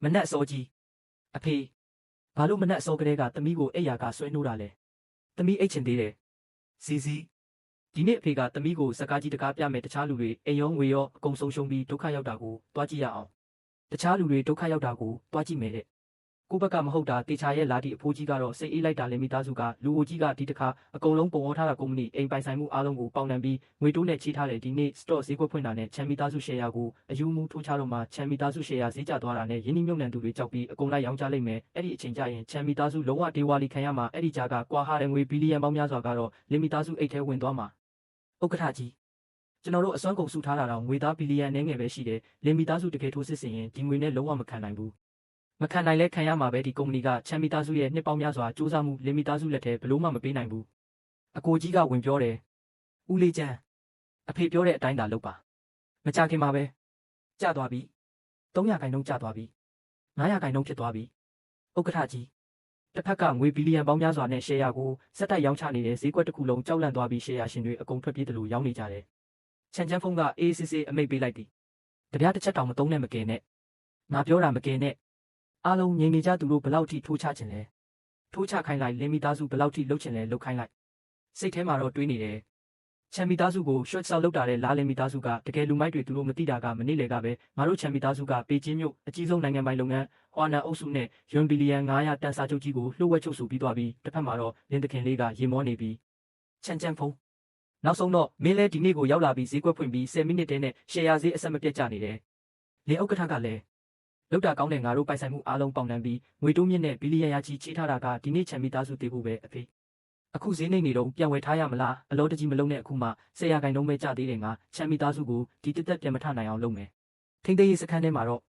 မနက်စောကြီးအဖေဘာလို့မနက်စောကလေးကသမီးကိုအိပ်ယာကဆွဲနှိုးတာလဲသမီးအိတ်ချင်သေးတယ်စီစီဒီနေ့အဖေကသမီးကိုစကားကြီးတကားပြမယ်တခြားလူတွေအိမ်ရောငွေရောအကုန်ဆုံးရှုံးပြီးဒုက္ခရောက်တာကိုတွားကြည့်ရအောင်တခြားလူတွေဒုက္ခရောက်တာကိုတွားကြည့်မယ်တဲ့ကိုဘက်ကမဟုတ်တာတေချာရဲ့လာတီအဖိုးကြီးကတော့စိတ်အေးလိုက်တာလည်းမိသားစုကလူအိုကြီးကဒီတခါအကုန်လုံးပုံဩထားတာကုမ္ပဏီအိမ်ပိုင်ဆိုင်မှုအားလုံးကိုပေါင်နှံပြီးငွေတိုးနဲ့ချေးထားတယ်ဒီနေ့ stock ဈေးကွက်ဖွင့်တာနဲ့ချန်မိသားစုရှယ်ယာကိုအယူမှုထိုးချတော့မှချန်မိသားစုရှယ်ယာဈေးကျသွားတာနဲ့ယင်းနှိမ့်မြုံနှံသူတွေကြောက်ပြီးအကုန်လိုက်ရောင်းချလိုက်မယ်အဲ့ဒီအချိန်ကျရင်ချန်မိသားစုလုံးဝဒေဝါလီခံရမှာအဲ့ဒီကြားကကွာဟာတဲ့ငွေဘီလီယံပေါင်းများစွာကတော့လင်မိသားစုအိတ်ထဲဝင်သွားမှာဥက္ကဋ္ဌကြီးကျွန်တော်တို့အစွမ်းကုန်စုထားတာတော့ငွေသားဘီလီယံနည်းငယ်ပဲရှိတယ်လင်မိသားစုတကယ်ထိုးစစ်ဆင်ရင်ဒီငွေနဲ့လုံးဝမခံနိုင်ဘူးမခံနိုင်လဲခံရမှာပဲဒီကုမ္ပဏီကချန်မီသားစုရဲ့နှစ်ပေါင်းများစွာစူးစမ်းမှုလင်မီသားစုလက်ထဲဘလို့မှမပေးနိုင်ဘူးအကိုကြီးကဝင်ပြောတယ်ဦးလေးချမ်းအဖေပြောတဲ့အတိုင်းသာလုပ်ပါမကြခင်မှာပဲကျသွားပြီ300ခိုင်နှုန်းကျသွားပြီ900ခိုင်နှုန်းဖြစ်သွားပြီဥက္ကဋ္ဌကြီးတစ်ဖက်ကငွေဘီလီယံပေါင်းများစွာနဲ့ရှယ်ယာကိုစက်တိုက်ရောင်းချနေတဲ့ဈေးကွက်တစ်ခုလုံးကြောက်လန့်သွားပြီးရှယ်ယာရှင်တွေအကုန်ထွက်ပြေးတယ်လို့ရောင်းနေကြတယ်ချန်ချန်းဖုန်းကအေးစစ်စစ်အမိတ်ပေးလိုက်သည်တပြားတစ်ချက်တောင်မသုံးနဲ့မကယ်နဲ့ငါပြောတာမကယ်နဲ့အားလုံးငြိမ်နေကြသူတို့ဘလောက်ထိထိုးချခြင်းလဲထိုးချခိုင်းလိုက်လင်းမိသားစုဘလောက်ထိလှုပ်ချင်လဲလှုပ်ခိုင်းလိုက်စိတ်ထဲမှာတော့တွေးနေတယ်ချန်မိသားစုကို short sell လုပ်တာတဲ့လားလင်းမိသားစုကတကယ်လူမိုက်တွေသူတို့မသိတာကမနေ့လေကပဲငါတို့ချန်မိသားစုကပေကျင်းမြို့အကြီးဆုံးနိုင်ငံပိုင်လုပ်ငန်းဟွာနာအုပ်စုနဲ့ယွန်ဘီလီယံ900တန်စာချုပ်ကြီးကိုလှုပ်ဝက်ချုပ်ဆိုပြီးသွားပြီးတစ်ဖက်မှာတော့လင်းသခင်လေးကရေမောနေပြီးချန်ချန်ဖုန်းနောက်ဆုံးတော့မင်းလဲဒီနေ့ကိုရောက်လာပြီးဈေးကွက်ဖွင့်ပြီး10မိနစ်တည်းနဲ့ရှယ်ယာဈေးအဆက်မပြတ်ကျနေတယ်လင်းဥက္ကဋ္ဌကလည်းလောက်တာကောင်းတဲ့ငါတို့ပိုင်ဆိုင်မှုအားလုံးပေါင်နှံပြီးငွေတိုးမြင့်တဲ့ဘီလီယံရာချီချေးထားတာကဒီနေ့ချန်မီသားစုတည်ဖို့ပဲအဖေအခုဈေးနှိမ့်နေတော့ပြန်ဝယ်ထားရမလားအလောတကြီးမလုံးနဲ့အခုမှ1000ခိုင်နှုန်းပဲကျသေးတယ်ငါချန်မီသားစုကိုဒီတက်တက်ပြန်မထနိုင်အောင်လုပ်မယ်ထိမ့်သိရေးစခန်းထဲမှာတော့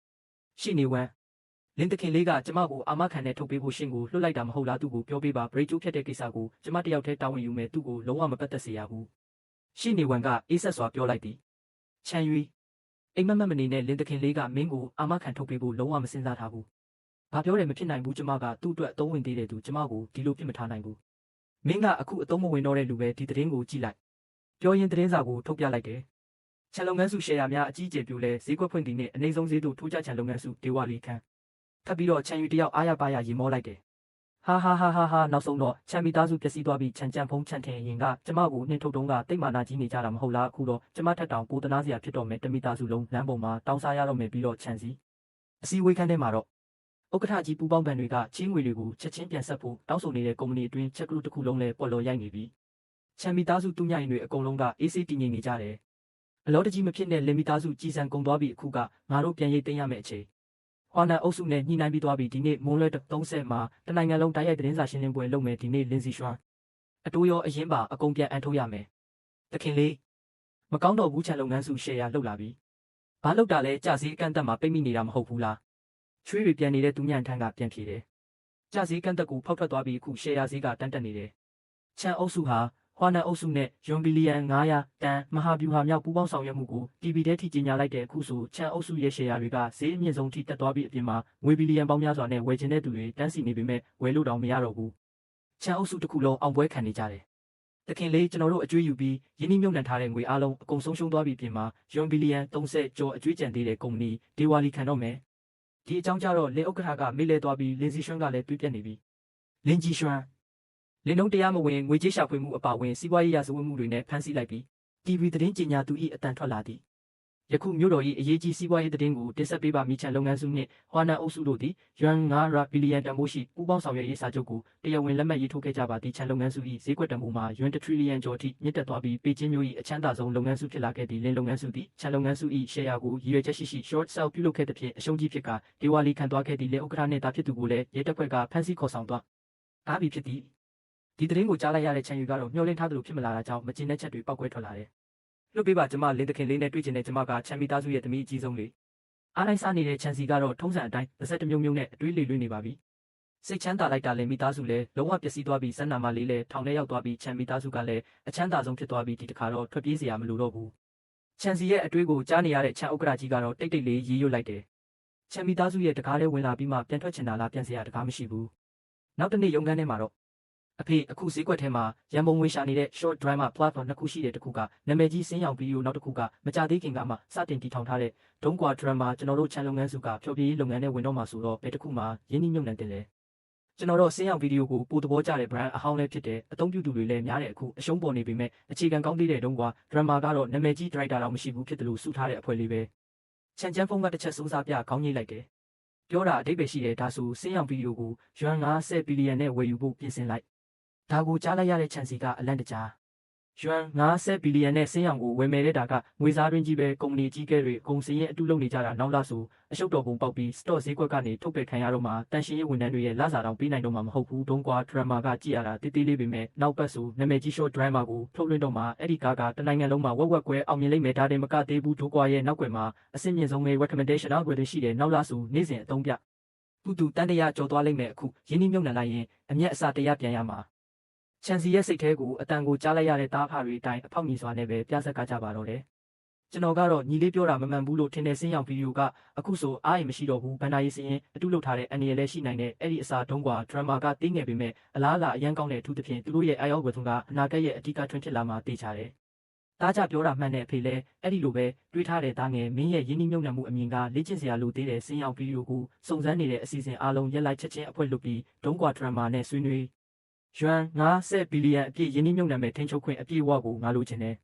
ရှင့်နေဝမ်းလင်းတခင်လေးကကျမကိုအာမခံနဲ့ထုတ်ပေးဖို့ရှင့်ကိုလွှတ်လိုက်တာမဟုတ်လားသူ့ကိုပြောပေးပါဘရိတ်ကျိုးဖြတ်တဲ့ကိစ္စကိုကျမတယောက်တည်းတာဝန်ယူမယ်သူ့ကိုလုံးဝမပတ်သက်စေရဘူးရှင့်နေဝမ်းကအေးဆက်စွာပြောလိုက်သည်ချန်ရွီအိမ်မက်မနေနဲ့လင်းတခင်လေးကမင်းကိုအာမခံထုတ်ပေးဖို့လုံးဝမစင်စားထားဘူး။ဘာပြောတယ်မဖြစ်နိုင်ဘူးကျမကသူ့အတွက်အသုံးဝင်သေးတယ်သူကျမကိုဒီလိုပြစ်မထားနိုင်ဘူး။မင်းကအခုအသုံးမဝင်တော့တဲ့လူပဲဒီသတင်းကိုကြည့်လိုက်။ပြောရင်သတင်းစာကိုထုတ်ပြလိုက်တယ်။ချန်လုပ်ငန်းစုရှယ်ယာများအကြီးအကျယ်ပြိုလဲဈေးကွက်ဖွင့်သည်နဲ့အနေဆုံးဈေးတို့ထိုးကျချန်လုပ်ငန်းစုဒေဝါလီခန်းထပ်ပြီးတော့ချန်ယူတယောက်အားရပါရရေမောလိုက်တယ်။ဟာနောက်ဆုံးတော့ချန်မီသားစုပျက်စီးသွားပြီးချန်ချန်ဖုံးချန်ထင်ရင်ကကျမကိုနှင်းထုတ်တုံးကတိတ်မာနာကြီးနေကြတာမဟုတ်လားအခုတော့ကျမထက်တောင်ပိုတနာစရာဖြစ်တော့မယ်တမိသားစုလုံးလမ်းပေါ်မှာတောင်းစားရတော့မယ်ပြီးတော့ချန်စီအစည်းအဝေးခန်းထဲမှာတော့ဥက္ကဋ္ဌကြီးပူပေါင်းပန်တွေကချင်းငွေတွေကိုချက်ချင်းပြန်ဆက်ဖို့တောင်းဆိုနေတဲ့ကုမ္ပဏီအတွင်းချက်ကလူတစ်ခုလုံးလဲပေါ်လော်ရိုက်နေပြီချန်မီသားစုသူညရင်တွေအကုန်လုံးကအေးဆေးတည်ငြိမ်နေကြတယ်အလောတကြီးမဖြစ်တဲ့လင်မီသားစုကြီးစံကုန်သွားပြီးအခုကငါတို့ပြန်ရိတ်သိမ်းရမယ့်အချိန်ဟွာနာအုပ်စုနဲ့ညှိနှိုင်းပြီးသွားပြီဒီနေ့မွန်းလွဲ30မှာတနိုင်ငံလုံးတိုက်ရိုက်သတင်းစာရှင်းလင်းပွဲလုပ်မယ်ဒီနေ့လင်းစီရွှမ်းအတိုးရောအရင်ပါအကုန်ပြန်အန်ထုတ်ရမယ်တခင်လေးမကောင်းတော့ဘူးချန်လုပ်ငန်းစုရှယ်ယာလှုပ်လာပြီဘာလှုပ်တာလဲကြစည်းအကန့်အသတ်မှာပိတ်မိနေတာမဟုတ်ဘူးလားချွေးတွေပြန်နေတဲ့သူညံထန်းကပြန်ဖြေတယ်ကြစည်းကန့်သက်ကိုဖောက်ထွက်သွားပြီးအခုရှယ်ယာဈေးကတန်းတက်နေတယ်ချန်အုပ်စုဟာဟွာနာအုပ်စုနဲ့ယွန်ဘီလီယံ900တန်မဟာဗျူဟာမြောက်ပူးပေါင်းဆောင်ရွက်မှုကို TV ထဲထိကြေညာလိုက်တဲ့အခုဆိုချန်အုပ်စုရဲ့ရှယ်ယာတွေကဈေးအမြင့်ဆုံးထိတက်သွားပြီးအပြင်မှာငွေဘီလီယံပေါင်းများစွာနဲ့ဝယ်ချင်တဲ့သူတွေတန်းစီနေပေမဲ့ဝယ်လို့တောင်မရတော့ဘူးချန်အုပ်စုတစ်ခုလုံးအောင်ပွဲခံနေကြတယ်တခင်လေးကျွန်တော်တို့အကျွေးယူပြီးယင်းနှိမ့်မြုံနှံထားတဲ့ငွေအားလုံးအကုန်ဆုံးရှုံးသွားပြီးပြင်မှာယွန်ဘီလီယံ30ကျော်အကျွေးကျန်သေးတဲ့ကုမ္ပဏီဒေဝါလီခံတော့မယ်ဒီအကြောင်းကြတော့လင်းဥက္ကဋ္ဌကမေးလဲသွားပြီးလင်းစီရွှန်းကလည်းတွေးပြတ်နေပြီလင်းကြီးရွှန်းလင်းလုံးတရားမဝင်ငွေကြေးရှာဖွေမှုအပါအဝင်စီးပွားရေးရာဇဝတ်မှုတွေနဲ့ဖမ်းဆီးလိုက်ပြီး TV သတင်းကြေညာသူ၏အတန်ထွက်လာသည်ယခုမြို့တော်၏အရေးကြီးစီးပွားရေးသတင်းကိုတင်ဆက်ပေးပါမိချန်လုပ်ငန်းစုနှင့်ဟွာနာအုပ်စုတို့သည်ယွမ်900ဘီလီယံတန်ဖိုးရှိပူးပေါင်းဆောင်ရွက်ရေးစာချုပ်ကိုတရားဝင်လက်မှတ်ရေးထိုးခဲ့ကြပါသည်ချန်လုပ်ငန်းစု၏ဈေးကွက်တန်ဖိုးမှာယွမ်1ထရီလီယံကျော်ထိမြင့်တက်သွားပြီးပေကျင်းမြို့၏အချမ်းသာဆုံးလုပ်ငန်းစုဖြစ်လာခဲ့သည့်လင်းလုပ်ငန်းစုသည်ချန်လုပ်ငန်းစု၏ရှယ်ယာကိုရည်ရွယ်ချက်ရှိ short sell ပြုလုပ်ခဲ့သဖြင့်အရှုံးကြီးဖြစ်ကဒေဝါလီခံသွားခဲ့သည့်လင်းဥက္ကဋ္ဌနှင့်တာဖြစ်သူကိုလည်းရဲတပ်ဖွဲ့ကဖမ်းဆီးခေါ်ဆောင်သွားအားပြီးဖြစ်သည်ဒီသတင်းကိုကြားလိုက်ရတဲ့ချန်ယူကတော့မျှော်လင့်ထားသလိုဖြစ်မလာတာကြောင့်မကျင်တဲ့ချက်တွေပောက်ကွဲထွက်လာတယ်လွတ်ပေးပါကျမလင်းသခင်လေးနဲ့တွေ့ချင်တဲ့ကျမကချန်မီသားစုရဲ့သမီးအကြီးဆုံးလေးအားလိုက်စားနေတဲ့ချန်စီကတော့ထုံးစံအတိုင်းတစ်မျိုးမျိုးနဲ့အတွေးလေလွှဲနေပါပြီစိတ်ချမ်းသာလိုက်တာလည်းမိသားစုလည်းလုံးဝပျက်စီးသွားပြီးစန္နာမလေးလည်းထောင်ထဲရောက်သွားပြီးချန်မီသားစုကလည်းအချမ်းသာဆုံးဖြစ်သွားပြီးဒီတစ်ခါတော့ထွက်ပြေးစရာမလိုတော့ဘူးချန်စီရဲ့အတွေးကိုကြားနေရတဲ့ချန်ဥက္ကဋ္ဌကြီးကတော့တိတ်တိတ်လေးရေးရွတ်လိုက်တယ်ချန်မီသားစုရဲ့တကားလေးဝင်လာပြီးမှပြန်ထွက်ချင်တာလားပြန်စရာတကားမရှိဘူးနောက်တနေ့ရုံးခန်းထဲမှာတော့ အဖေအခုဈေးကွက်ထဲမှာရန်ပုံငွေရှာနေတဲ့ short drama platform နှစ်ခုရှိတဲ့တစ်ခုကနာမည်ကြီးစင်းရောင်ဗီဒီယိုနောက်တစ်ခုကမကြသေးခင်ကမှစတင်တည်ထောင်ထားတဲ့ဒုံးကွာ drama ကျွန်တော်တို့ channel လုပ်ငန်းစုကဖျော်ဖြေရေးလုပ်ငန်းနဲ့ဝင်တော့မှာဆိုတော့ဘယ်တစ်ခုမှရင်းနှီးမြှုပ်နှံတင်လဲကျွန်တော်တို့စင်းရောင်ဗီဒီယိုကိုပိုသဘောကျတဲ့ brand အဟောင်းလည်းဖြစ်တဲ့အသုံးပြုသူတွေလည်းများတဲ့အခုအရှုံးပေါ်နေပေမဲ့အခြေခံကောင်းသေးတဲ့ဒုံးကွာ drama ကတော့နာမည်ကြီး director တော့မရှိဘူးဖြစ်တယ်လို့စုထားတဲ့အဖွဲ့လေးပဲချန်ချန်ဖုန်းကတစ်ချက်စိုးစားပြခေါင်းညိတ်လိုက်တယ်ပြောတာအဓိပ္ပာယ်ရှိတယ်ဒါဆိုစင်းရောင်ဗီဒီယိုကိုယွမ်50ဘီလီယံနဲ့ဝယ်ယူဖို့ပြင်ဆင်လိုက်ဒါကိုကြားလိုက်ရတဲ့ချန်စီကအလန့်တကြားယွမ်50ဘီလီယံနဲ့စင်းရောင်ကိုဝယ်မယ်တဲ့ဒါကငွေစားတွင်းကြီးပဲကုမ္ပဏီကြီးကဲတွေအကုန်စင်းရဲ့အတူလုပ်နေကြတာနောက်လာဆိုအရှုပ်တော်ပုံပေါက်ပြီးစတော့ဈေးကွက်ကနေထုတ်ပယ်ခံရတော့မှတန်ရှင်ရေးဝန်ထမ်းတွေရဲ့လစာတောင်ပေးနိုင်တော့မှမဟုတ်ဘူးဒုံးကွာဒရမာကကြည့်ရတာတေးသေးလေးပဲမဲ့နောက်ပတ်ဆိုနာမည်ကြီး short drama ကိုထုတ်လွှင့်တော့မှအဲ့ဒီကားကတနိုင်ငံလုံးမှာဝက်ဝက်ကွဲအောင်မြင်လိမ့်မယ်ဒါတင်မကသေးဘူးဒုံးကွာရဲ့နောက်ွယ်မှာအဆင့်မြင့်ဆုံးပဲ recommendation algorithm ရှိတယ်နောက်လာဆိုနေ့စဉ်အသုံးပြသူတန်တရာကြော်သွားလိမ့်မယ်အခုရင်းနှီးမြှုပ်နှံလိုက်ရင်အမျက်အစာတရားပြန်ရမှာချန်စီရဲ့စိတ်ထဲကိုအတန်ကိုကြားလိုက်ရတဲ့တားဖာတွေအတိုင်းအဖောက်မြည်စွာနဲ့ပဲပြဆက်ကကြပါတော့တယ်ကျွန်တော်ကတော့ညီလေးပြောတာမမှန်ဘူးလို့ထင်တဲ့စင်းရောင်ဗီဒီယိုကအခုဆိုအားရမရှိတော့ဘူးဘန်နာရီစင်းရင်အတူလုပ်ထားတဲ့အန်ရီလည်းရှိနိုင်တဲ့အဲ့ဒီအစာတုံးကွာဒရမာကတင်းငယ်ပေမဲ့အလားအလာအရန်ကောင်းတဲ့အထူးသဖြင့်သူတို့ရဲ့အာယောဝတ်ထုံးကအနာဂတ်ရဲ့အဓိကထွန်းဖြစ်လာမှာသိချတယ်တားကြပြောတာမှန်တဲ့အဖေလည်းအဲ့ဒီလိုပဲတွေးထားတဲ့သားငယ်မင်းရဲ့ရင်းနှီးမြှုပ်နှံမှုအမြင်ကလေ့ကျင့်စရာလိုသေးတဲ့စင်းရောင်ဗီဒီယိုကိုစုံစမ်းနေတဲ့အစီအစဉ်အားလုံးရက်လိုက်ချက်ချင်းအဖွဲ့လုပ်ပြီးဒုံးကွာဒရမာနဲ့ဆွေးနွေးယွမ်50ဘီလီယံအပြည့်ရင်းနှီးမြှုပ်နှံမဲ့ထိန်းချုပ်ခွင့်အပြည့်အဝကိုငါလိုချင်တယ်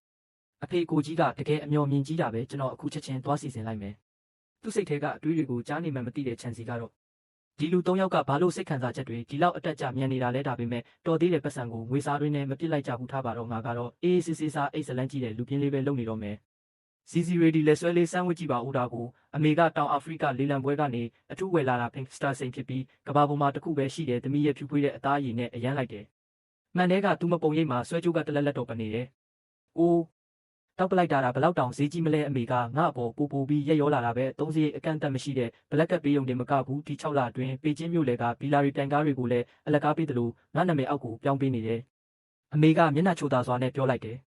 အဖေကိုကြီးကတကယ်အမျှော်မြင်ကြီးတာပဲကျွန်တော်အခုချက်ချင်းသွားစီစဉ်လိုက်မယ်သူ့စိတ်ထဲကအတွေးတွေကိုကြားနေမှမသိတဲ့ချန်စီကတော့ဒီလူ၃ယောက်ကဘာလို့စိတ်ခံစားချက်တွေဒီလောက်အတက်ကြမြန်နေတာလဲဒါပေမဲ့တော်သေးတဲ့ပတ်စံကိုငွေစားတွင်းနဲ့မပစ်လိုက်ကြဘူးထားပါတော့ငါကတော့အေးစစ်စစ်စားအိတ်ဇလန်းကြီးတဲ့လူပြင်းလေးပဲလုပ်နေတော့မယ်စီစီရေဒီလက်ဆွဲလေးစမ်းဝစ်ကြည့်ပါဦးဒါကိုအမေကတောင်အာဖရိကလေလံပွဲကနေအထူးဝယ်လာတာ Pink Star စိန်ဖြစ်ပြီးကဘာပေါ်မှာတခုပဲရှိတယ်သမီးရဲ့ဖြူဖွေးတဲ့အသားရည်နဲ့အရန်လိုက်တယ်မှန်တဲ့ကသူမပုံရိပ်မှာဆွဲကြိုးကတလက်လက်တော့ပနေတယ်။အိုးတောက်ပလိုက်တာဘလောက်တောင်ဈေးကြီးမလဲအမေကငါ့အပေါ်ပူပြီးရက်ရောလာတာပဲသုံးစရိတ်အကန့်အသတ်မရှိတဲ့ဘလက်ကတ်ပေးုံတင်မကဘူးဒီ6လအတွင်းပေချင်းမြို့လေကဘီလာရီတန်ကားတွေကိုလည်းအလက်ကားပေးတယ်လို့ငါနာမည်အောက်ကိုပြောင်းပေးနေတယ်။အမေကမျက်နှာချိုသာစွာနဲ့ပြောလိုက်တယ်။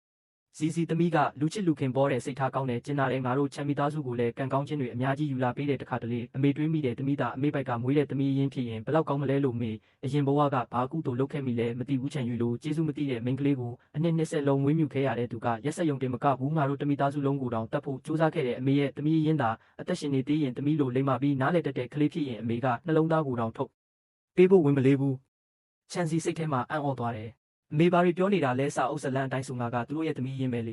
စီစီသမီးကလူချစ်လူခင်ပေါ်တဲ့စိတ်ထားကောင်းတဲ့ကျင်နာတဲ့ငါတို့ချမ်းမီသားစုကိုလည်းကံကောင်းခြင်းတွေအများကြီးယူလာပေးတဲ့တခါတလေအမေတွေးမိတဲ့သမီးသားအမေဘက်ကမွေးတဲ့သမီးရင်းဖြစ်ရင်ဘလောက်ကောင်းမလဲလို့မေအရင်ဘဝကဘာကုသိုလ်လုပ်ခဲ့မိလဲမသိဘူးချန်ယူလို့ကျေးဇူးမသိတဲ့မိန်းကလေးကိုအနှစ်20လုံးမွေးမြူခဲ့ရတဲ့သူကရက်ဆက်ယုံတင်မကဘူးငါတို့တမိသားစုလုံးကိုတောင်တတ်ဖို့စူးစမ်းခဲ့တဲ့အမေရဲ့သမီးရင်းသာအသက်ရှင်နေသေးရင်သမီးလိုလိမ္မာပြီးနားလေတက်တဲ့ကလေးဖြစ်ရင်အမေကနှလုံးသားကိုတောင်ထုတ်ပေးဖို့ဝင်မလေးဘူးချန်စီစိတ်ထဲမှာအံ့ဩသွားတယ်အမေဘာတွေပြောနေတာလဲစာအုပ်ဇလန်အတိုင်းဆိုငါကသူတို့ရဲ့သမီးရင်းပဲလ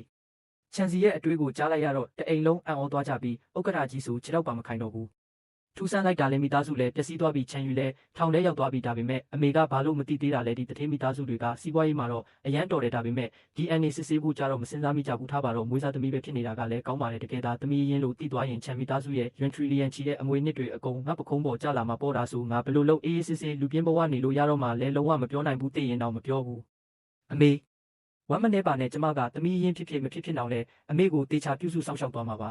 ေချန်စီရဲ့အတွေးကိုကြားလိုက်ရတော့တအိမ်လုံးအံ့ဩသွားကြပြီးဥက္ကဋ္ဌကြီးဆိုခြေတော့ပါမခိုင်တော့ဘူးထူးဆန်းလိုက်တာလည်းမိသားစုလည်းပျက်စီးသွားပြီးချန်ယူလည်းထောင်ထဲရောက်သွားပြီးဒါပေမဲ့အမေကဘာလို့မသိသေးတာလဲဒီတထေးမိသားစုတွေကစီးပွားရေးမှာတော့အရန်တော်တယ်ဒါပေမဲ့ DNA စစ်ဆေးဖို့ကြတော့မစင်စားမိကြဘူးထားပါတော့မွေးစားသမီးပဲဖြစ်နေတာကလည်းကောင်းပါတယ်တကယ်ဒါသမီးရင်းလို့တည်သွားရင်ချန်မိသားစုရဲ့ yuan trillion ချီတဲ့အမွေနှစ်တွေအကုန်ငါပခုံးပေါ်ကျလာမှာပေါ်တာဆိုငါဘယ်လိုလုပ်အေးအေးဆေးဆေးလူပြင်းဘဝနေလို့ရတော့မှလဲလုံးဝမပြောနိုင်ဘူးသိရင်တော့မပြောဘူးအမေဝမ်းမနေပါနဲ့ကျမကသမီးရင်းဖြစ်မဖြစ်အောင်လဲအမေကိုတေချာပြုစုစောင့်ရှောက်သွားမှာပါ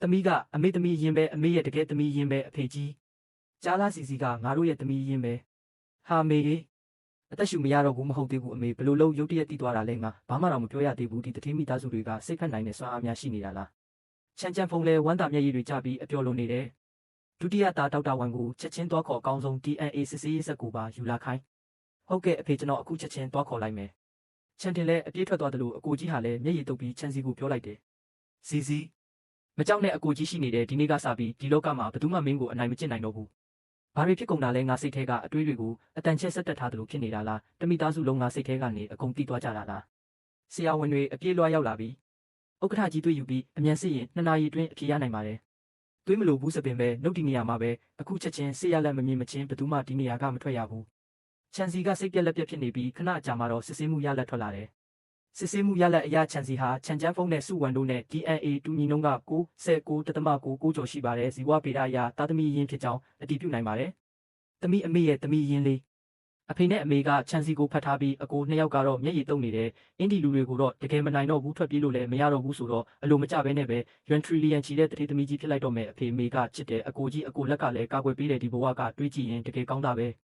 သမီးကအမေသမီးရင်းပဲအမေရဲ့တကယ်သမီးရင်းပဲအဖေကြီးကြားလားစီစီကငါတို့ရဲ့သမီးရင်းပဲဟာမေအသက်ရှူမရတော့ဘူးမဟုတ်သေးဘူးအမေဘယ်လိုလုပ်ရုတ်တရက်တီးသွားတာလဲငါဘာမှတော့မပြောရသေးဘူးဒီတတိမိသားစုတွေကစိတ်ဖက်နိုင်တဲ့စွမ်းအားများရှိနေတာလားချန်ချန်ဖုံလဲဝမ်းသာမျက်ရည်တွေကျပြီးအပြော်လွန်နေတယ်ဒုတိယသားဒေါက်တာဝန်ကိုချက်ချင်းသွားခေါ်အကောင်းဆုံး DNA စစ်ဆေးရေးစက်ကိုပါယူလာခိုင်းဟုတ်ကဲ့အဖေကျွန်တော်အခုချက်ချင်းသွားခေါ်လိုက်မယ်ချန်တင်လည်းအပြေးထွက်သွားတယ်လို့အကိုကြီးဟာလည်းမျက်ရည်တုပ်ပြီးချန်စီကိုပြောလိုက်တယ်စီစီမကြောက်နဲ့အကိုကြီးရှိနေတဲ့ဒီနေ့ကစပြီးဒီလောကမှာဘယ်သူမှမင်းကိုအနိုင်မကျင့်နိုင်တော့ဘူးဘာတွေဖြစ်ကုန်တာလဲငါစိတ်ထဲကအတွေးတွေကိုအတန်ချက်ဆက်တက်ထားတယ်လို့ဖြစ်နေတာလားတမိသားစုလုံးငါစိတ်ထဲကနေအကုန်တီးသွားကြတာလားဆရာဝန်တွေအပြေးလွှားရောက်လာပြီးဥက္ကဋ္ဌကြီးတွေ့ယူပြီးအမြန်စစ်ရင်2နာရီအတွင်းအဖြေရနိုင်ပါတယ်တွေးမလို့ဘူးစပင်ပဲနှုတ်ဒီနေရာမှာပဲအခုချက်ချင်းဆေးရလက်မမြင်မချင်းဘယ်သူမှဒီနေရာကမထွက်ရဘူးချန်စီကစိတ်ပြက်လက်ပြက်ဖြစ်နေပြီးခဏအကြာမှာတော့စစ်ဆေးမှုရလက်ထွက်လာတယ်စစ်ဆေးမှုရလက်အရာချန်စီဟာချန်ချန်းဖုန်းနဲ့စုဝန်တို့နဲ့ DNA တူညီနှုန်းက9.9ကျော်ရှိပါတယ်ဇီဝဗေဒအရာသားသမီးရင်းဖြစ်ကြောင်းအတည်ပြုနိုင်ပါတယ်သမီးအမေရဲ့သမီးရင်းလေးအဖေနဲ့အမေကချန်စီကိုဖတ်ထားပြီးအကို2ယောက်ကတော့မျက်ရည်တုပ်နေတယ်အင်ဒီလူတွေကိုတော့တကယ်မနိုင်တော့ဘူးထွက်ပြေးလို့လည်းမရတော့ဘူးဆိုတော့အလိုမကျဘဲနဲ့ပဲ yuan trillion ချီတဲ့တတိသမီးကြီးဖြစ်လိုက်တော့မယ်အဖေမေကချစ်တယ်အကိုကြီးအကိုလက်ကလည်းကာကွယ်ပေးတယ်ဒီဘဝကတွေးကြည့်ရင်တကယ်ကောင်းတာပဲ